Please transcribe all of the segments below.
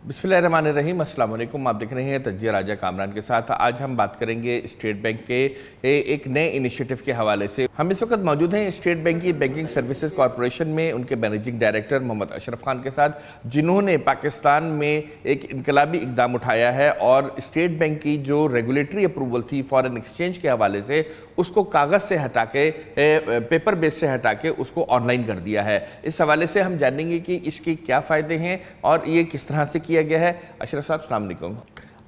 बिस्मिल्लाहिर्रहमानिर्रहीम, अस्सलाम वालेकुम। आप देख रहे हैं तजिया राजा कामरान के साथ। आज हम बात करेंगे स्टेट बैंक के एक नए इनिशिएटिव के हवाले से। हम इस वक्त मौजूद हैं स्टेट बैंक की बैंकिंग सर्विसेज कॉरपोरेशन में उनके मैनेजिंग डायरेक्टर मोहम्मद अशरफ खान के साथ, जिन्होंने पाकिस्तान में एक इनकलाबी इकदाम उठाया है और स्टेट बैंक की जो रेगुलेटरी अप्रूवल थी फॉरेन एक्सचेंज के हवाले से, उसको कागज़ से हटा के पेपर बेस से हटा के उसको ऑनलाइन कर दिया है। इस हवाले से हम जानेंगे कि इसके क्या फ़ायदे हैं और ये किस तरह से किया गया है। अशरफ साहब, अस्सलाम वालेकुम।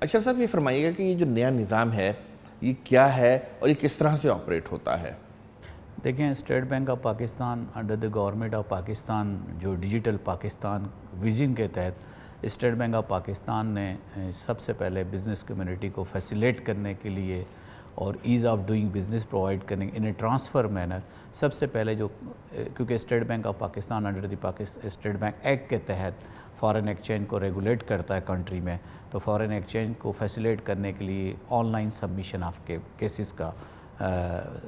अशरफ साहब, ये फरमाइएगा कि ये जो नया निज़ाम है ये क्या है और ये किस तरह से ऑपरेट होता है? देखें, state bank of Pakistan under the government of Pakistan जो डिजिटल पाकिस्तान विजन के तहत स्टेट बैंक ऑफ पाकिस्तान ने सबसे पहले बिज़नेस कम्युनिटी को फैसिलेट करने के लिए और ease of doing business provide करने इन ए ट्रांसफ़र मैनर सबसे पहले जो, क्योंकि state bank of Pakistan under the state bank act के तहत फ़ॉरेन एक्सचेंज को रेगुलेट करता है कंट्री में, तो फ़ॉरेन एक्सचेंज को फैसिलेट करने के लिए ऑनलाइन सबमिशन ऑफ केसेस का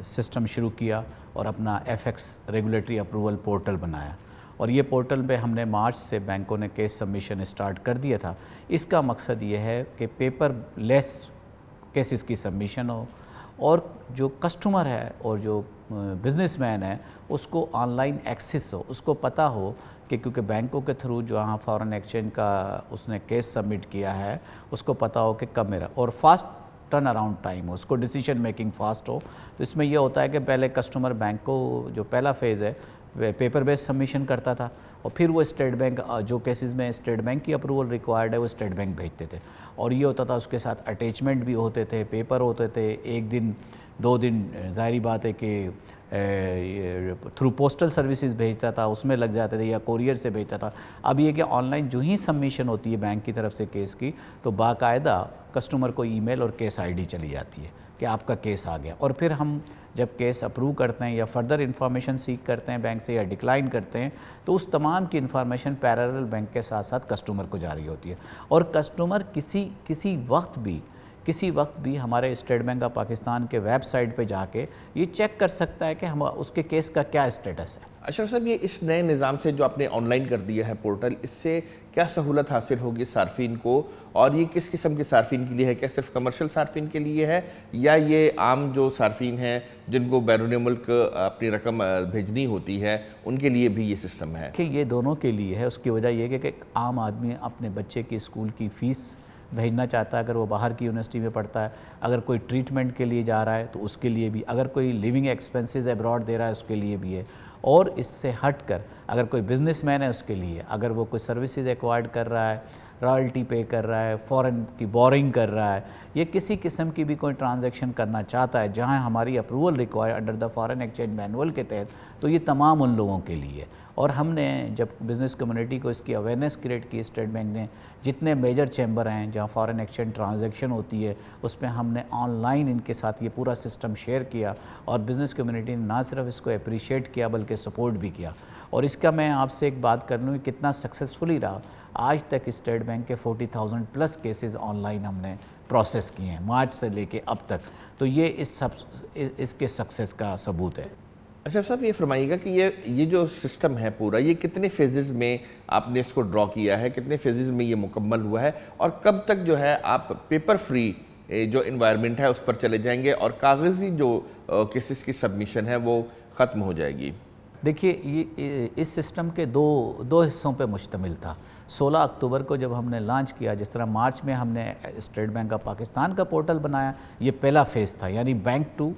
सिस्टम शुरू किया और अपना एफएक्स रेगुलेटरी अप्रूवल पोर्टल बनाया। और ये पोर्टल पे हमने मार्च से बैंकों ने केस सबमिशन स्टार्ट कर दिया था। इसका मकसद ये है कि पेपर लेस केसेस की सबमिशन हो और जो कस्टमर है और जो बिजनेसमैन है उसको ऑनलाइन एक्सेस हो, उसको पता हो कि क्योंकि बैंकों के थ्रू जो यहाँ फॉरेन एक्सचेंज का उसने केस सबमिट किया है उसको पता हो कि कब मेरा और फास्ट टर्न अराउंड टाइम हो, उसको डिसीजन मेकिंग फास्ट हो। तो इसमें यह होता है कि पहले कस्टमर बैंक को जो पहला फेज़ है पेपर बेस्ड सबमिशन करता था और फिर वो स्टेट बैंक जो केसेस में स्टेट बैंक की अप्रूवल रिक्वायर्ड है वो स्टेट बैंक भेजते थे और ये होता था उसके साथ अटैचमेंट भी होते थे, पेपर होते थे, एक दिन दो दिन ज़ाहिरी बात है कि थ्रू पोस्टल सर्विसेज भेजता था उसमें लग जाते थे या कोरियर से भेजता था। अब ये कि ऑनलाइन जो ही सबमिशन होती है बैंक की तरफ से केस की तो बाकायदा कस्टमर को ईमेल और केस आईडी चली जाती है कि आपका केस आ गया और फिर हम जब केस अप्रूव करते हैं या फर्दर इन्फॉर्मेशन सीख करते हैं बैंक से या डिक्लाइन करते हैं तो उस तमाम की इन्फॉर्मेशन पैरेलल बैंक के साथ साथ कस्टमर को जारी होती है और कस्टमर किसी वक्त भी हमारे स्टेट बैंक ऑफ पाकिस्तान के वेबसाइट पे जाके ये चेक कर सकता है कि हम उसके केस का क्या स्टेटस है। अशरफ साहब, ये इस नए निज़ाम से जो आपने ऑनलाइन कर दिया है पोर्टल, इससे क्या सहूलत हासिल होगी सार्फिन को और ये किस किस्म के सार्फिन के लिए है? क्या सिर्फ कमर्शियल सार्फिन के लिए है या ये आम जो सार्फिन हैं जिनको बैरून मुल्क अपनी रकम भेजनी होती है उनके लिए भी ये सिस्टम है? कि ये दोनों के लिए है। उसकी वजह यह है कि आम आदमी अपने बच्चे की स्कूल की फ़ीस भेजना चाहता है अगर वो बाहर की यूनिवर्सिटी में पढ़ता है, अगर कोई ट्रीटमेंट के लिए जा रहा है तो उसके लिए भी, अगर कोई लिविंग एक्सपेंसेस अब्रॉड दे रहा है उसके लिए भी है और इससे हट कर अगर कोई बिजनेसमैन है उसके लिए, अगर वो कोई सर्विसेज एक्वायर्ड कर रहा है, रॉयल्टी पे कर रहा है, फ़ॉरेन की बोरिंग कर रहा है, ये किसी किस्म की भी कोई ट्रांजैक्शन करना चाहता है जहां हमारी approval require under the foreign exchange manual के तहत, तो ये तमाम उन लोगों के लिए। और हमने जब बिज़नेस कम्युनिटी को इसकी अवेयरनेस क्रिएट की, स्टेट बैंक ने जितने मेजर चैम्बर हैं जहाँ फॉरेन एक्सचेंज ट्रांजैक्शन होती है उसमें हमने ऑनलाइन इनके साथ ये पूरा सिस्टम शेयर किया और बिज़नेस कम्युनिटी ने ना सिर्फ इसको अप्रिशिएट किया बल्कि सपोर्ट भी किया। और इसका मैं आपसे एक बात कर लूँ कितना सक्सेसफुली रहा। आज तक स्टेट बैंक के 40,000 प्लस केसेस ऑनलाइन हमने प्रोसेस किए हैं मार्च से लेके अब तक, तो ये इसके सक्सेस का सबूत है। अच्छा साहब, ये फरमाइएगा कि ये जो सिस्टम है पूरा, ये कितने फेजेज़ में आपने इसको ड्रॉ किया है, कितने फेजेज़ में ये मुकम्मल हुआ है और कब तक जो है आप पेपर फ्री जो इन्वायरमेंट है उस पर चले जाएंगे और कागज़ी जो केसेस की सबमिशन है वो ख़त्म हो जाएगी? देखिए, ये इस सिस्टम के दो हिस्सों पे मुश्तमिल था। 16 अक्टूबर को जब हमने लॉन्च किया, जिस तरह मार्च में हमने स्टेट बैंक ऑफ पाकिस्तान का पोर्टल बनाया, ये पहला फेज़ था यानी bank to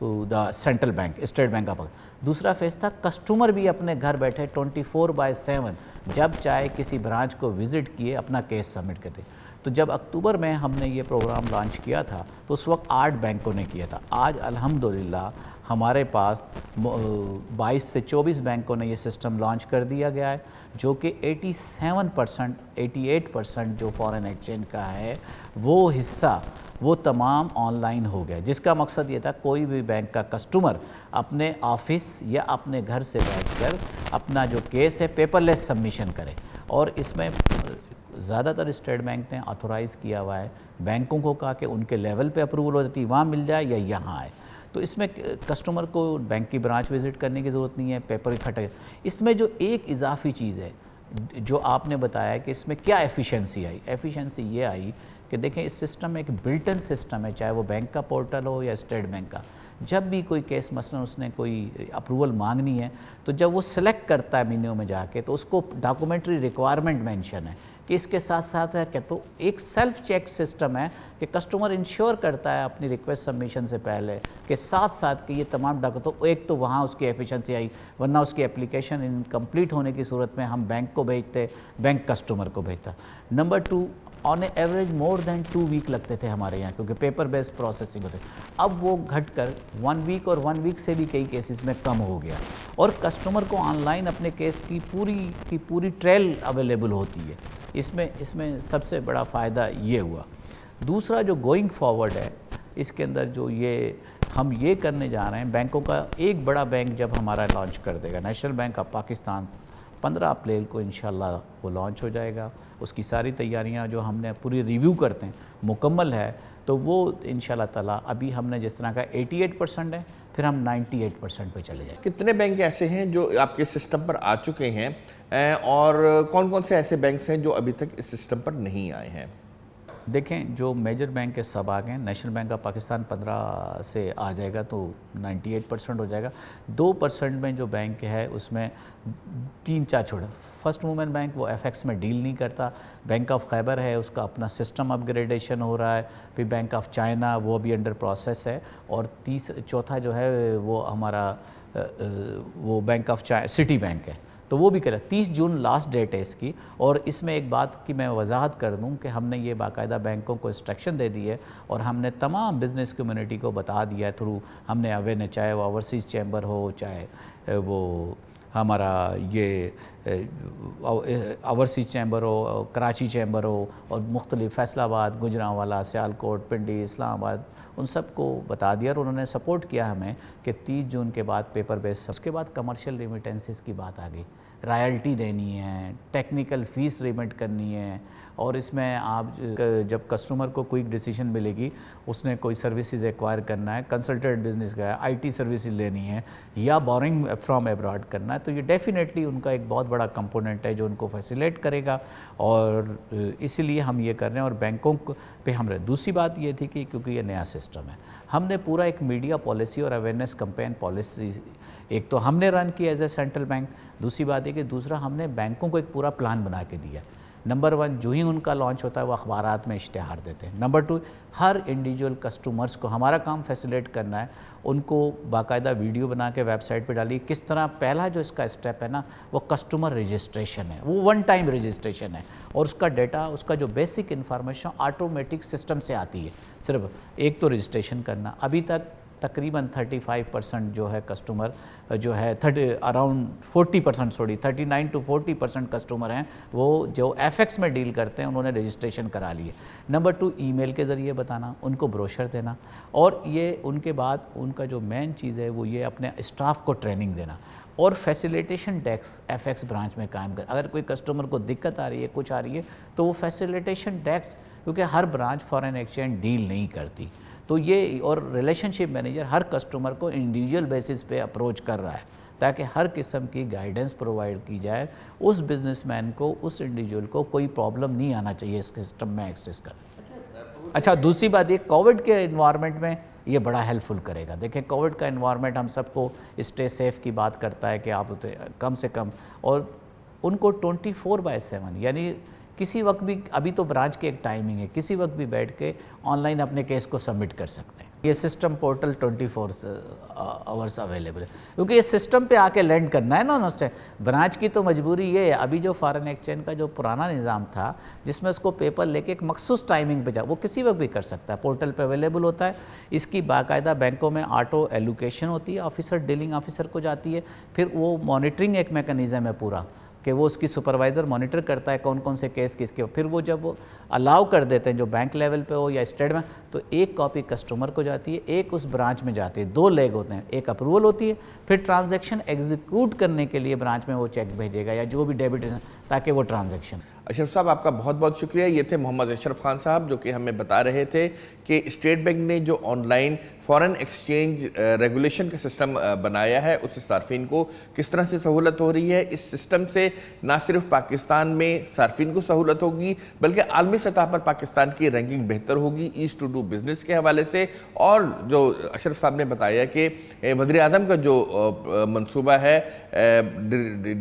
the central bank state bank of Pakistan. दूसरा फेज़ था कस्टमर भी अपने घर बैठे 24/7 जब चाहे किसी ब्रांच को विज़िट किए अपना केस सबमिट करते। तो जब अक्टूबर में हमने ये प्रोग्राम लॉन्च किया था तो उस वक्त 8 बैंकों ने किया था। आज अल्हम्दुलिल्लाह हमारे पास 22 से 24 बैंकों ने ये सिस्टम लॉन्च कर दिया गया है, जो कि 88% जो फॉरेन एक्सचेंज का है वो हिस्सा वो तमाम ऑनलाइन हो गया, जिसका मकसद ये था कोई भी बैंक का कस्टमर अपने ऑफिस या अपने घर से बैठकर अपना जो केस है पेपरलेस सबमिशन करे। और इसमें ज़्यादातर स्टेट बैंक ने ऑथोराइज़ किया हुआ है बैंकों को कहा कि उनके लेवल पे अप्रूवल हो जाती है, वहाँ मिल जाए या यहाँ आए। तो इसमें कस्टमर को बैंक की ब्रांच विज़िट करने की ज़रूरत नहीं है, पेपर इकट्ठा। इसमें जो एक इजाफी चीज़ है जो आपने बताया कि इसमें क्या एफिशिएंसी आई, एफिशिएंसी ये आई कि देखें इस सिस्टम में एक बिल्ट इन सिस्टम है, चाहे वो बैंक का पोर्टल हो या स्टेट बैंक का। जब भी कोई केस मसलन उसने कोई अप्रूवल मांगनी है तो जब वो सिलेक्ट करता है मेन्यू में जाके तो उसको डॉक्यूमेंट्री रिक्वायरमेंट मेंशन है कि इसके साथ साथ है क्या, तो एक सेल्फ चेक सिस्टम है कि कस्टमर इंश्योर करता है अपनी रिक्वेस्ट सबमिशन से पहले के साथ साथ कि ये तमाम डॉक्यूमेंट, तो एक तो वहाँ उसकी एफिशिएंसी आई, वरना उसकी एप्लीकेशन इनकम्प्लीट होने की सूरत में हम बैंक को भेजते, बैंक कस्टमर को भेजता। Number 2, on average more than 2 week लगते थे हमारे यहाँ, क्योंकि पेपर बेस्ड प्रोसेसिंग होते। अब वो घटकर 1 वीक और 1 वीक से भी कई केसेस में कम हो गया, और कस्टमर को ऑनलाइन अपने केस की पूरी ट्रेल अवेलेबल होती है। इसमें सबसे बड़ा फ़ायदा ये हुआ। दूसरा जो गोइंग फॉरवर्ड है, इसके अंदर जो हम ये करने जा रहे हैं, बैंकों का एक बड़ा बैंक जब हमारा लॉन्च कर देगा, नेशनल बैंक ऑफ पाकिस्तान 15 अप्रैल को इंशाल्लाह वो लॉन्च हो जाएगा। उसकी सारी तैयारियां जो हमने पूरी रिव्यू करते हैं मुकम्मल है, तो वो इंशाल्लाह ताला अभी हमने जिस तरह का 88% है, फिर हम 98% पे चले जाएंगे। कितने बैंक ऐसे हैं जो आपके सिस्टम पर आ चुके हैं और कौन कौन से ऐसे बैंक्स हैं जो अभी तक इस सिस्टम पर नहीं आए हैं? देखें जो मेजर बैंक के सब आ गए, नेशनल बैंक ऑफ पाकिस्तान 15 से आ जाएगा तो 98% हो जाएगा। 2% में जो बैंक है उसमें 3-4 छोटे, फर्स्ट वुमेन बैंक वो एफएक्स में डील नहीं करता, बैंक ऑफ खैबर है उसका अपना सिस्टम अपग्रेडेशन हो रहा है, फिर बैंक ऑफ चाइना वो भी अंडर प्रोसेस है, और चौथा जो है वो हमारा वो बैंक ऑफ सिटी बैंक है, तो वो भी करें। 30 जून लास्ट डेट है इसकी। और इसमें एक बात की मैं वजाहत कर दूं कि हमने ये बाकायदा बैंकों को इंस्ट्रक्शन दे दी है और हमने तमाम बिज़नेस कम्युनिटी को बता दिया है थ्रू हमने अवेयरनेस, चाहे वो ओवरसीज़ चैम्बर हो, चाहे वो हमारा ये ओवरसीज़ चैम्बर हो, कराची चैम्बर हो, और मुख्तलिफ फैसलाबाद, गुजरांवाला, सियालकोट, पिंडी, इस्लामाबाद, उन सब को बता दिया और उन्होंने सपोर्ट किया हमें कि 30 जून के बाद पेपर बेस। उसके बाद कमर्शियल रिमिटेंसेस की बात आ गई, रॉयल्टी देनी है, टेक्निकल फ़ीस रिमिट करनी है, और इसमें आप जब कस्टमर को क्विक डिसीजन मिलेगी, उसने कोई सर्विसेज एक्वायर करना है, कंसल्टेंट बिजनेस का है, आईटी सर्विसेज लेनी है या बोरिंग फ्रॉम अब्रॉड करना है, तो ये डेफिनेटली उनका एक बहुत बड़ा कंपोनेंट है जो उनको फैसिलिटेट करेगा, और इसीलिए हम ये कर रहे हैं। और बैंकों पे हम रहे। दूसरी बात ये थी कि क्योंकि ये नया सिस्टम है, हमने पूरा एक मीडिया पॉलिसी और अवेयरनेस कैंपेन पॉलिसी एक तो हमने रन किया एज ए सेंट्रल बैंक, दूसरी बात है कि दूसरा हमने बैंकों को एक पूरा प्लान बना के दिया। नंबर 1, जो ही उनका लॉन्च होता है वो अखबारात में इश्तिहार देते हैं। नंबर 2, हर इंडिविजुअल कस्टमर्स को हमारा काम फैसिलिटेट करना है, उनको बाकायदा वीडियो बना के वेबसाइट पे डालिए किस तरह। पहला जो इसका स्टेप है ना, वो कस्टमर रजिस्ट्रेशन है, वो 1 टाइम रजिस्ट्रेशन है, और उसका डाटा, उसका जो बेसिक इन्फॉर्मेशन ऑटोमेटिक सिस्टम से आती है। सिर्फ एक तो रजिस्ट्रेशन करना। अभी तक तकरीबन 35% जो है कस्टमर जो है अराउंड 40%, सॉरी 39 to 40% कस्टमर हैं वो जो एफएक्स में डील करते हैं, उन्होंने रजिस्ट्रेशन करा लिए। नंबर 2, ईमेल के ज़रिए बताना, उनको ब्रोशर देना, और ये उनके बाद उनका जो मेन चीज़ है वो ये अपने स्टाफ को ट्रेनिंग देना, और फैसिलिटेशन डेस्क एफएक्स ब्रांच में कायम कर। अगर कोई कस्टमर को दिक्कत आ रही है, कुछ आ रही है, तो वो फैसिलिटेशन डेस्क, क्योंकि हर ब्रांच फॉरेन एक्सचेंज डील नहीं करती, तो ये, और रिलेशनशिप मैनेजर हर कस्टमर को इंडिविजुअल बेसिस पे अप्रोच कर रहा है ताकि हर किस्म की गाइडेंस प्रोवाइड की जाए। उस बिजनेसमैन को, उस इंडिविजुअल को कोई प्रॉब्लम नहीं आना चाहिए इस सिस्टम में एक्सेस कर। अच्छा, दूसरी बात ये कोविड के इन्वायरमेंट में ये बड़ा हेल्पफुल करेगा। देखें कोविड का इन्वायरमेंट हम सबको स्टे सेफ की बात करता है कि आप कम से कम, और उनको 24/7 यानी किसी वक्त भी, अभी तो ब्रांच की एक टाइमिंग है, किसी वक्त भी बैठ के ऑनलाइन अपने केस को सबमिट कर सकते हैं। ये सिस्टम पोर्टल 24 आवर्स अवेलेबल है, क्योंकि ये सिस्टम पे आके लैंड करना है ना उन्होंने। ब्रांच की तो मजबूरी ये है, अभी जो फॉरेन एक्सचेंज का जो पुराना निज़ाम था जिसमें उसको पेपर लेके एक मखसूस टाइमिंग पे वो किसी वक्त भी कर सकता है, पोर्टल पे अवेलेबल होता है। इसकी बाकायदा बैंकों में ऑटो एलोकेशन होती है, ऑफिसर डीलिंग ऑफिसर को जाती है, फिर वो मॉनिटरिंग एक मैकेनिज़्म है पूरा कि वो उसकी सुपरवाइज़र मॉनिटर करता है कौन कौन से केस किसके, फिर वो जब वो अलाउ कर देते हैं जो बैंक लेवल पे हो या स्टेट में, तो एक कॉपी कस्टमर को जाती है, एक उस ब्रांच में जाती है। 2 लेग होते हैं, एक अप्रूवल होती है, फिर ट्रांजैक्शन एग्जीक्यूट करने के लिए ब्रांच में वो चेक भेजेगा या जो भी डेबिट, ताकि वो ट्रांजैक्शन। अशरफ साहब, आपका बहुत बहुत शुक्रिया। ये थे मोहम्मद अशरफ खान साहब जो कि हमें बता रहे थे कि स्टेट बैंक ने जो ऑनलाइन फॉरेन एक्सचेंज रेगुलेशन का सिस्टम बनाया है, उससे सार्फिन को किस तरह से सहूलत हो रही है। इस सिस्टम से ना सिर्फ पाकिस्तान में सार्फिन को सहूलत होगी बल्कि आलमी सतह पर पाकिस्तान की रैंकिंग बेहतर होगी ईज़ टू डू बिजनेस के हवाले से। और जो अशरफ साहब ने बताया कि वज़ीर आज़म का जो मंसूबा है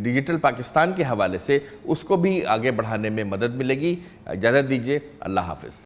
डिजिटल पाकिस्तान के हवाले से, उसको भी आगे बढ़ाने में मदद मिलेगी। इजाज़त दीजिए, अल्लाह हाफ़िज़।